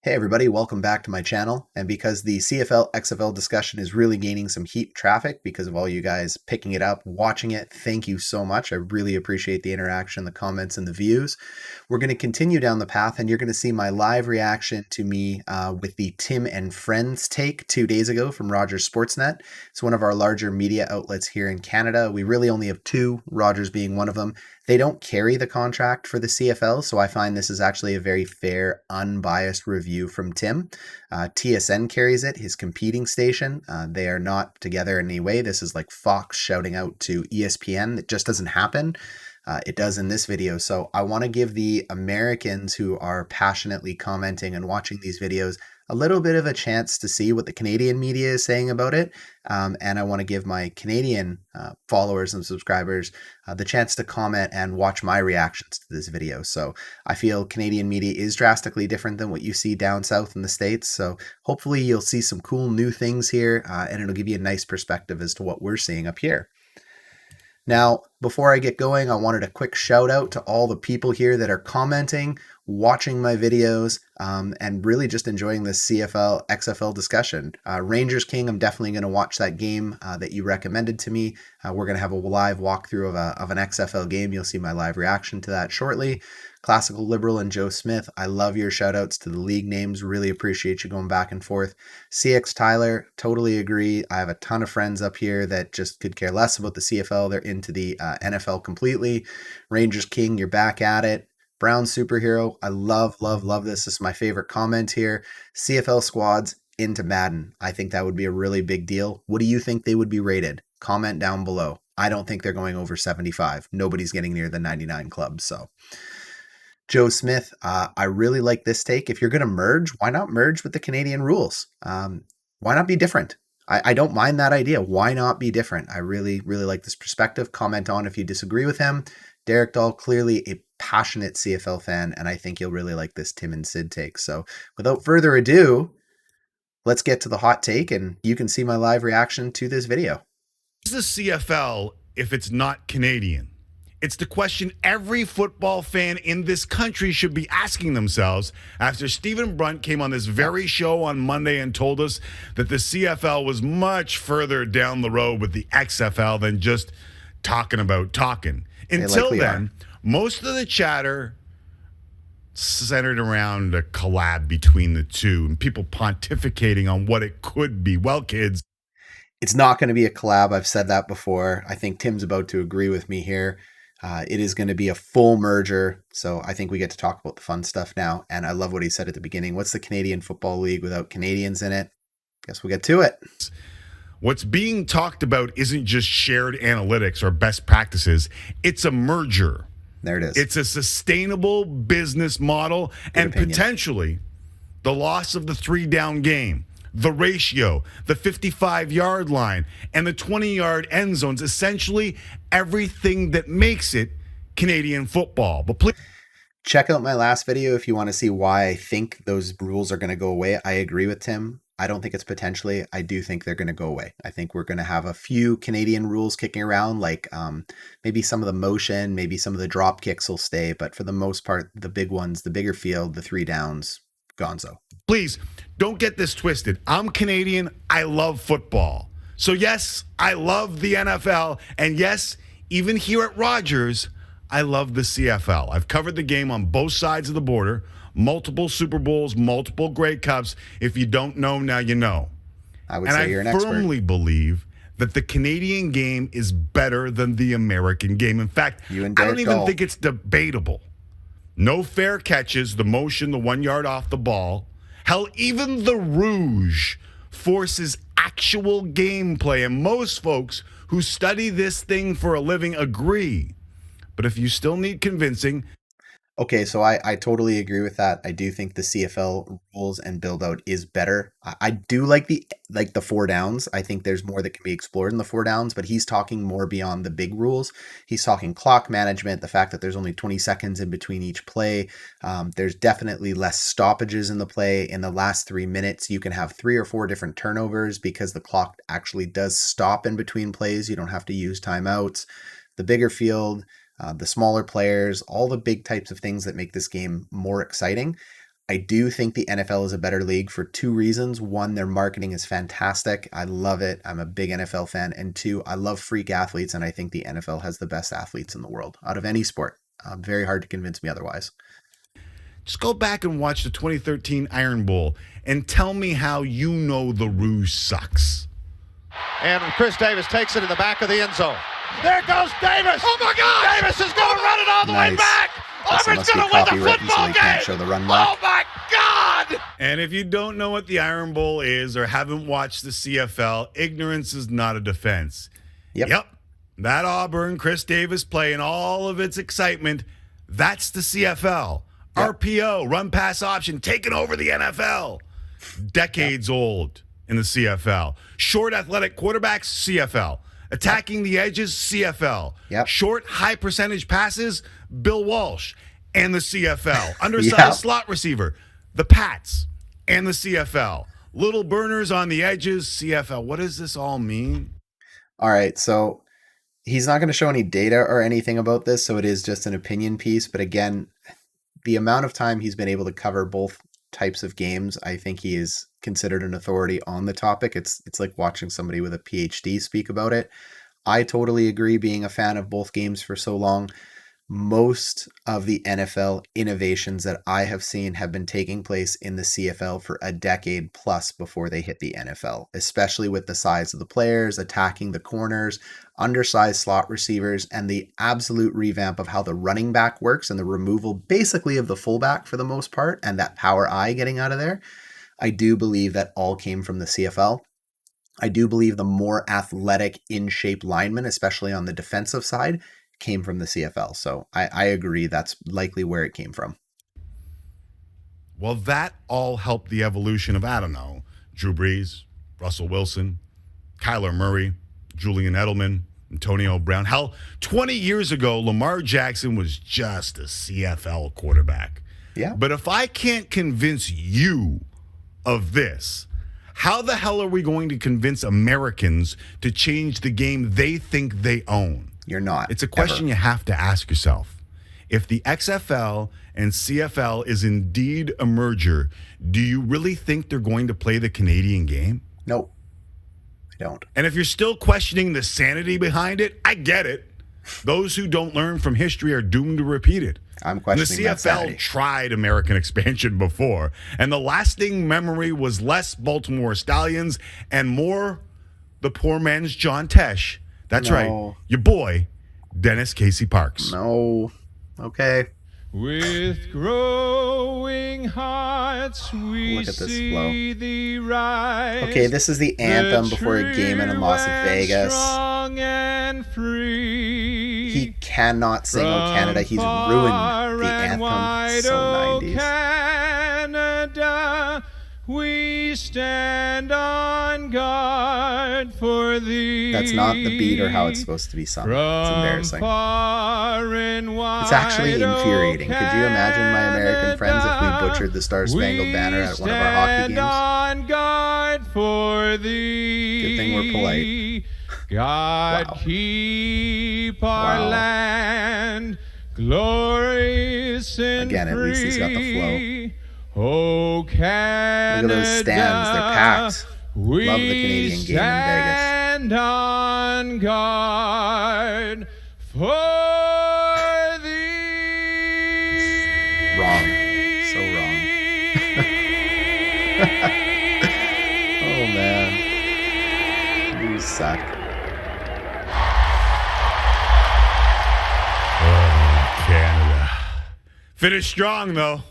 Hey everybody, welcome back to my channel. And because the CFL XFL discussion is really gaining some heat traffic because of all you guys picking it up, watching it, thank you so much. I really appreciate the interaction, the comments, and the views. We're going to continue down the path, and you're going to see my live reaction to me with the Tim and Friends take 2 days ago from Rogers Sportsnet. It's one of our larger media outlets here in Canada. We really only have two, Rogers being one of them. They don't carry the contract for the CFL, so I find this is actually a very fair, unbiased review from Tim. TSN carries it, his competing station. They are not together in any way. This is like Fox shouting out to ESPN. It just doesn't happen. It does in this video. So I want to give the Americans who are passionately commenting and watching these videos a little bit of a chance to see what the Canadian media is saying about it. And I want to give my Canadian followers and subscribers the chance to comment and watch my reactions to this video. So I feel Canadian media is drastically different than what you see down south in the States. So hopefully you'll see some cool new things here, and it'll give you a nice perspective as to what we're seeing up here. Now, before I get going, I wanted a quick shout out to all the people here that are commenting, watching my videos, and really just enjoying this CFL XFL discussion. Rangers King, I'm definitely going to watch that game that you recommended to me. We're going to have a live walkthrough of an XFL game. You'll see my live reaction to that shortly. Classical Liberal and Joe Smith, I love your shout outs to the league names. Really appreciate you going back and forth. CX Tyler, totally agree. I have a ton of friends up here that just could care less about the CFL. They're into the NFL completely. Rangers King, you're back at it. Brown Superhero, I love this. This is my favorite comment here. CFL squads into Madden. I think that would be a really big deal. What do you think they would be rated? Comment down below. I don't think they're going over 75. Nobody's getting near the 99 club, so... Joe Smith, I really like this take. If you're going to merge, why not merge with the Canadian rules? Why not be different? I don't mind that idea. Why not be different? I really like this perspective. Comment on if you disagree with him. Derek Dahl, clearly a passionate CFL fan, and I think you'll really like this Tim and Sid take. So without further ado, let's get to the hot take, and you can see my live reaction to this video. Is the CFL if it's not Canadian? It's the question every football fan in this country should be asking themselves after Stephen Brunt came on this very show on Monday and told us that the CFL was much further down the road with the XFL than just talking about talking. Until then, most of the chatter centered around a collab between the two and people pontificating on what it could be. Well, kids, it's not going to be a collab. I've said that before. I think Tim's about to agree with me here. It is going to be a full merger, so I think we get to talk about the fun stuff now, and I love what he said at the beginning. What's the Canadian Football League without Canadians in it? Guess we'll get to it. What's being talked about isn't just shared analytics or best practices. It's a merger. There it is. It's a sustainable business model and potentially the loss of the 3-down game, the ratio, the 55-yard line, and the 20-yard end zones, essentially everything that makes it Canadian football. But please check out my last video if you want to see why I think those rules are going to go away. I agree with Tim. I don't think it's potentially. I do think they're going to go away. I think we're going to have a few Canadian rules kicking around, like maybe some of the motion, maybe some of the drop kicks will stay. But for the most part, the big ones, the bigger field, the 3 downs, gonzo. Please don't get this twisted. I'm Canadian. I love football. So yes, I love the NFL. And yes, even here at Rogers, I love the CFL. I've covered the game on both sides of the border, multiple Super Bowls, multiple Grey Cups. If you don't know, now you know. I would say you're an expert. I firmly believe that the Canadian game is better than the American game. In fact, I don't even think it's debatable. No fair catches, the motion, the 1 yard off the ball. Hell, even the Rouge forces actual gameplay, and most folks who study this thing for a living agree. But if you still need convincing... Okay, so I totally agree with that. I do think the CFL rules and build out is better. I do like the 4 downs. I think there's more that can be explored in the 4 downs, but he's talking more beyond the big rules. He's talking clock management, the fact that there's only 20 seconds in between each play. There's definitely less stoppages in the play. In the last 3 minutes, you can have 3 or 4 different turnovers because the clock actually does stop in between plays. You don't have to use timeouts. The bigger field, the smaller players, all the big types of things that make this game more exciting. I do think the NFL is a better league for two reasons. One, their marketing is fantastic. I love it. I'm a big NFL fan. And two, I love freak athletes, and I think the NFL has the best athletes in the world out of any sport. Very hard to convince me otherwise. Just go back and watch the 2013 Iron Bowl and tell me how you know the ruse sucks. And Chris Davis takes it in the back of the end zone. There goes Davis. Oh, my God. Davis is going to run it all the way back. Auburn's going to win the football game. Can't show the run back. Oh, my God. And if you don't know what the Iron Bowl is or haven't watched the CFL, ignorance is not a defense. Yep. That Auburn, Chris Davis play and all of its excitement, that's the CFL. Yep. RPO, run pass option, taking over the NFL. Decades old in the CFL. Short athletic quarterbacks, CFL. Attacking the edges, CFL. Short, high percentage passes, Bill Walsh and the CFL. Undersized slot receiver, the Pats and the CFL. Little burners on the edges, CFL. What does this all mean? All right, so he's not going to show any data or anything about this, so it is just an opinion piece. But again, the amount of time he's been able to cover both types of games, I think he is considered an authority on the topic. It's like watching somebody with a PhD speak about it. I totally agree, being a fan of both games for so long. Most of the NFL innovations that I have seen have been taking place in the CFL for a decade plus before they hit the NFL, especially with the size of the players, attacking the corners, undersized slot receivers, and the absolute revamp of how the running back works and the removal basically of the fullback for the most part, and that power eye getting out of there. I do believe that all came from the CFL. I do believe the more athletic, in-shape linemen, especially on the defensive side, came from the CFL. So I agree that's likely where it came from. Well, that all helped the evolution of, I don't know, Drew Brees, Russell Wilson, Kyler Murray, Julian Edelman, Antonio Brown. Hell, 20 years ago, Lamar Jackson was just a CFL quarterback. Yeah. But if I can't convince you of this, how the hell are we going to convince Americans to change the game they think they own? You're not. It's a question you have to ask yourself. If the XFL and CFL is indeed a merger, do you really think they're going to play the Canadian game? Nope. I don't. And if you're still questioning the sanity behind it, I get it. Those who don't learn from history are doomed to repeat it. I'm questioning the CFL tried American expansion before, and the lasting memory was less Baltimore Stallions and more the poor man's John Tesh. That's right, your boy, Dennis Casey Parks. No. Okay. With growing hearts, we Look at this see flow. thee rise. Okay, this is the anthem before a game in Las Vegas. Strong and free. He cannot sing "O Canada." He's ruined the anthem. So 90s. Canada, we stand on guard for thee. That's not the beat or how it's supposed to be sung. It's embarrassing. It's actually infuriating. Could you imagine, my American friends, if we butchered the Star Spangled Banner at one of our hockey games? On guard for thee. Good thing we're polite. God keep our land glorious and again, at least he's got the flow. Oh, Canada, look at those stands. They're packed. Love the Canadian game in Vegas. Stand on guard for thee. Wrong. So wrong. Oh, man. You suck. Oh, Canada. Finished strong, though.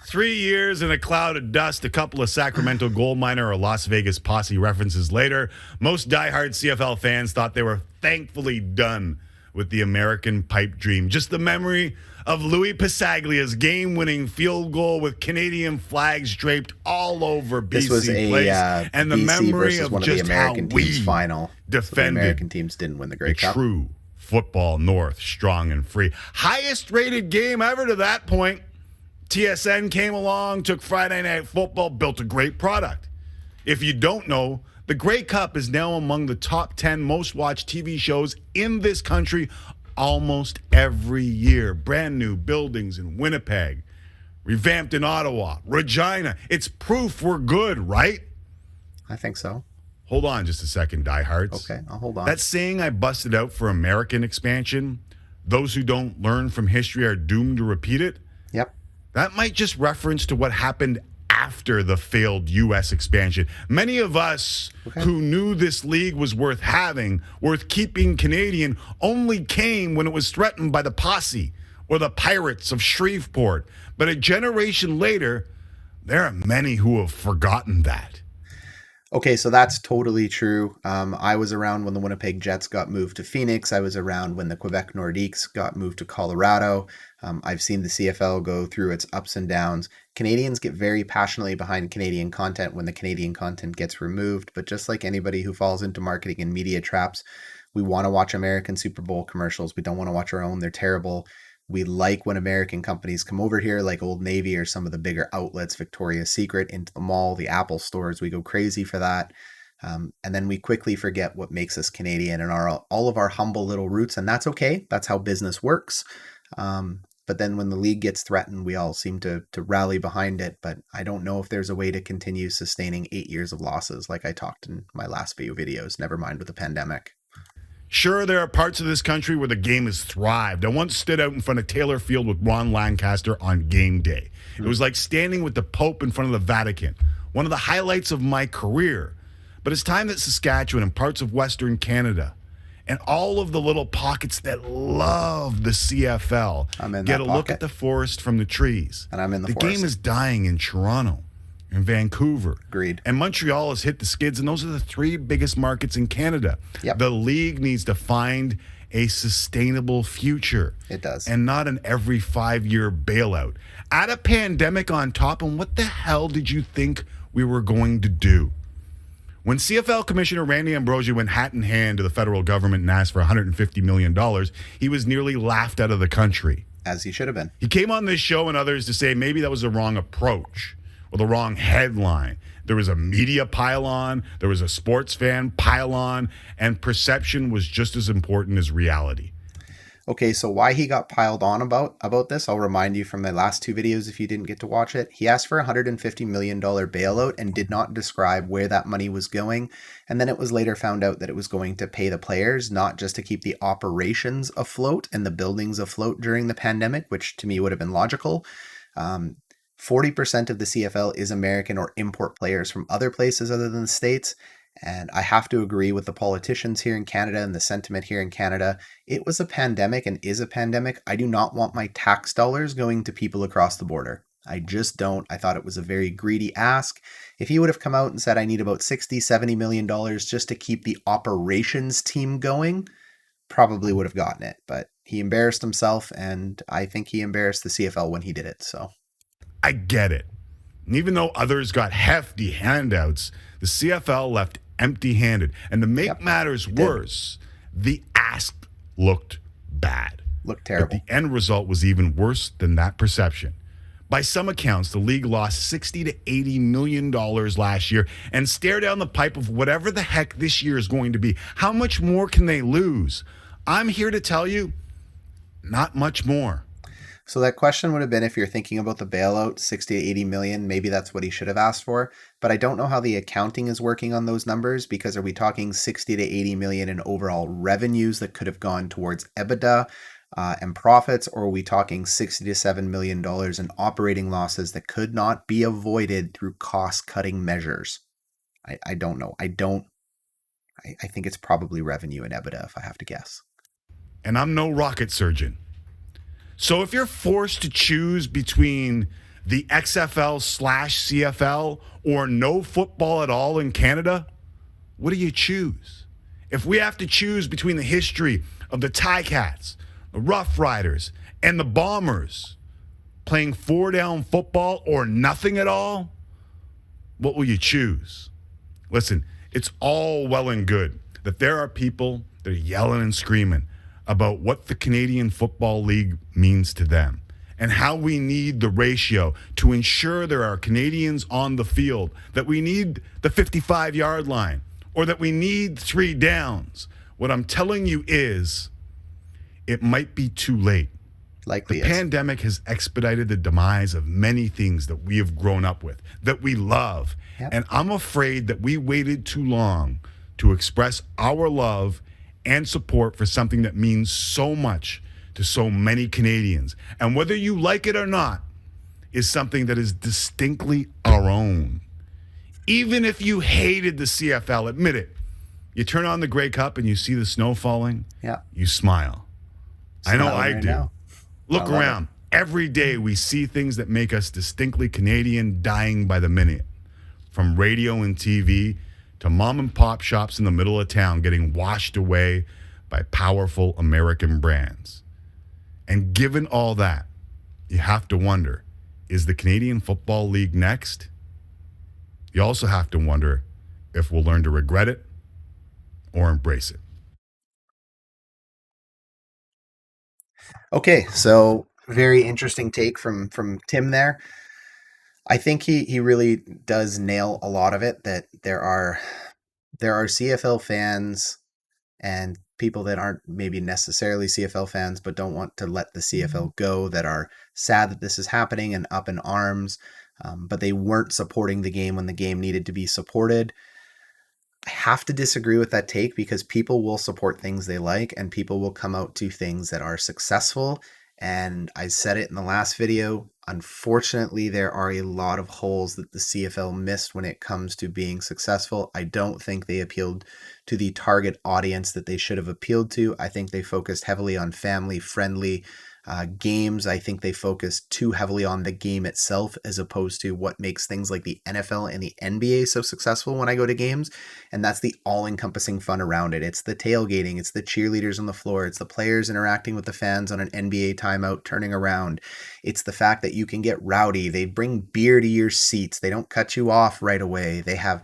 3 years in a cloud of dust, a couple of Sacramento gold miner or Las Vegas posse references later, most diehard CFL fans thought they were thankfully done with the American pipe dream. Just the memory of Louis Passaglia's game-winning field goal with Canadian flags draped all over BC This was a Place, and the BC memory versus of one of the just American how we teams final. defended So the American teams didn't win the Grey Cup. True football North, strong and free. Highest rated game ever to that point. TSN came along, took Friday Night Football, built a great product. If you don't know, the Grey Cup is now among the top 10 most watched TV shows in this country almost every year. Brand new buildings in Winnipeg, revamped in Ottawa, Regina. It's proof we're good, right? I think so. Hold on just a second, diehards. Okay, I'll hold on. That saying I busted out for American expansion, those who don't learn from history are doomed to repeat it. Yep. That might just reference to what happened after the failed U.S. expansion. Many of us who knew this league was worth having, worth keeping Canadian, only came when it was threatened by the Posse or the Pirates of Shreveport. But a generation later, there are many who have forgotten that. Okay, so that's totally true. I was around when the Winnipeg Jets got moved to Phoenix. I was around when the Quebec Nordiques got moved to Colorado. I've seen the CFL go through its ups and downs. Canadians get very passionately behind Canadian content when the Canadian content gets removed. But just like anybody who falls into marketing and media traps, we want to watch American Super Bowl commercials. We don't want to watch our own. They're terrible. We like when American companies come over here, like Old Navy or some of the bigger outlets, Victoria's Secret, into the mall, the Apple stores. We go crazy for that. And then we quickly forget what makes us Canadian and all of our humble little roots. And that's okay. That's how business works. But then when the league gets threatened, we all seem to rally behind it. But I don't know if there's a way to continue sustaining 8 years of losses like I talked in my last few videos, never mind with the pandemic. Sure, there are parts of this country where the game has thrived. I once stood out in front of Taylor Field with Ron Lancaster on game day. It was like standing with the Pope in front of the Vatican, one of the highlights of my career. But it's time that Saskatchewan and parts of Western Canada and all of the little pockets that love the CFL get a look at the forest from the trees. And I'm in the forest. The game is dying in Toronto, in Vancouver. Agreed. And Montreal has hit the skids, and those are the three biggest markets in Canada. Yep. The league needs to find a sustainable future. It does. And not an every 5-year bailout. Add a pandemic on top, and what the hell did you think we were going to do? When CFL Commissioner Randy Ambrosia went hat in hand to the federal government and asked for $150 million, he was nearly laughed out of the country. As he should have been. He came on this show and others to say maybe that was the wrong approach or the wrong headline. There was a media pile-on, there was a sports fan pile-on, and perception was just as important as reality. Okay, so why he got piled on about this, I'll remind you from my last two videos if you didn't get to watch it. He asked for a $150 million bailout and did not describe where that money was going. And then it was later found out that it was going to pay the players, not just to keep the operations afloat and the buildings afloat during the pandemic, which to me would have been logical. 40% of the CFL is American or import players from other places other than the States. And I have to agree with the politicians here in Canada and the sentiment here in Canada. It was a pandemic and is a pandemic. I do not want my tax dollars going to people across the border. I just don't. I thought it was a very greedy ask. If he would have come out and said, I need about $60, $70 million just to keep the operations team going, probably would have gotten it. But he embarrassed himself, and I think he embarrassed the CFL when he did it. So I get it. And even though others got hefty handouts, the CFL left empty-handed. And to make matters worse, the ask looked bad. Looked terrible. But the end result was even worse than that perception. By some accounts, the league lost $60 to $80 million last year and stare down the pipe of whatever the heck this year is going to be. How much more can they lose? I'm here to tell you, not much more. So that question would have been, if you're thinking about the bailout, 60 to 80 million, maybe that's what he should have asked for. But I don't know how the accounting is working on those numbers, because are we talking 60 to 80 million in overall revenues that could have gone towards EBITDA and profits, or are we talking 60 to $7 million in operating losses that could not be avoided through cost-cutting measures? I don't know. I think it's probably revenue and EBITDA, if I have to guess. And I'm no rocket surgeon. So if you're forced to choose between the XFL/CFL or no football at all in Canada, what do you choose? If we have to choose between the history of the Ticats, the Rough Riders, and the Bombers playing 4-down football or nothing at all, what will you choose? Listen, it's all well and good that there are people that are yelling and screaming about what the Canadian Football League means to them and how we need the ratio to ensure there are Canadians on the field, that we need the 55-yard line, or that we need 3 downs. What I'm telling you is, it might be too late. The Likely is. pandemic has expedited the demise of many things that we have grown up with, that we love. Yep. And I'm afraid that we waited too long to express our love and support for something that means so much to so many Canadians. And whether you like it or not, is something that is distinctly our own. Even if you hated the CFL, admit it. You turn on the Grey Cup and you see the snow falling, Yeah. you smile. I know Smiling I right do. now. Look I love around. Every day we see things that make us distinctly Canadian dying by the minute. From radio and TV to mom and pop shops in the middle of town getting washed away by powerful American brands. And given all that, you have to wonder, is the Canadian Football League next? You also have to wonder if we'll learn to regret it or embrace it. Okay, so very interesting take from Tim there. I think he really does nail a lot of it, that there are CFL fans and people that aren't maybe necessarily CFL fans but don't want to let the CFL go, that are sad that this is happening and up in arms, but they weren't supporting the game when the game needed to be supported. I have to disagree with that take, because people will support things they like and people will come out to things that are successful. And I said it in the last video, unfortunately, there are a lot of holes that the CFL missed when it comes to being successful. I don't think they appealed to the target audience that they should have appealed to. I think they focused heavily on family-friendly games. I think they focused too heavily on the game itself, as opposed to what makes things like the NFL and the NBA so successful when I go to games. And that's the all-encompassing fun around it. It's the tailgating, it's the cheerleaders on the floor, it's the players interacting with the fans on an NBA timeout, turning around. It's the fact that you can get rowdy. They bring beer to your seats. They don't cut you off right away. They have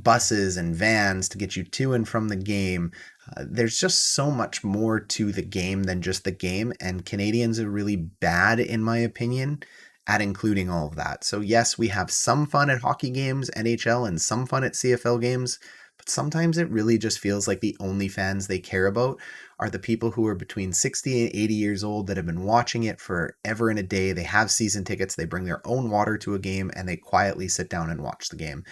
buses and vans to get you to and from the game. There's just so much more to the game than just the game, and Canadians are really bad, in my opinion, at including all of that. So yes, we have some fun at hockey games, NHL, and some fun at CFL games, but sometimes it really just feels like the only fans they care about are the people who are between 60 and 80 years old that have been watching it forever and a day. They have season tickets, they bring their own water to a game, and they quietly sit down and watch the game.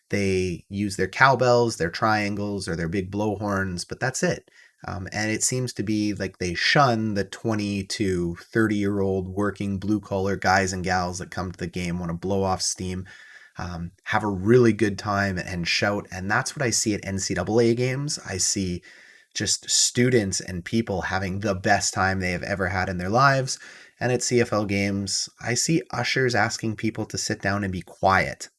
They use their cowbells, their triangles, or their big blowhorns, but that's it. And it seems to be like they shun the 20 to 30-year-old working blue-collar guys and gals that come to the game, want to blow off steam, have a really good time and shout. And that's what I see at NCAA games. I see just students and people having the best time they have ever had in their lives. And at CFL games, I see ushers asking people to sit down and be quiet.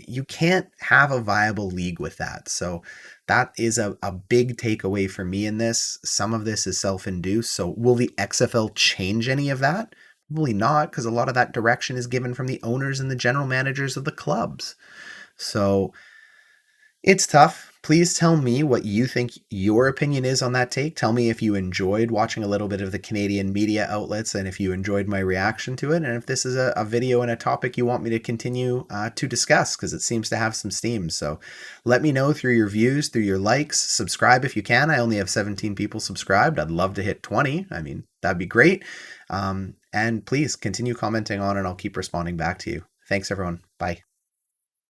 You can't have a viable league with that. So that is a big takeaway for me in this. Some of this is self-induced. So will the XFL change any of that? Probably not, because a lot of that direction is given from the owners and the general managers of the clubs. So it's tough. Please tell me what you think your opinion is on that take. Tell me if you enjoyed watching a little bit of the Canadian media outlets, and if you enjoyed my reaction to it, and if this is a video and a topic you want me to continue to discuss, because it seems to have some steam. So let me know through your views, through your likes. Subscribe if you can. I only have 17 people subscribed. I'd love to hit 20. I mean, that'd be great. And please continue commenting on, and I'll keep responding back to you. Thanks, everyone. Bye.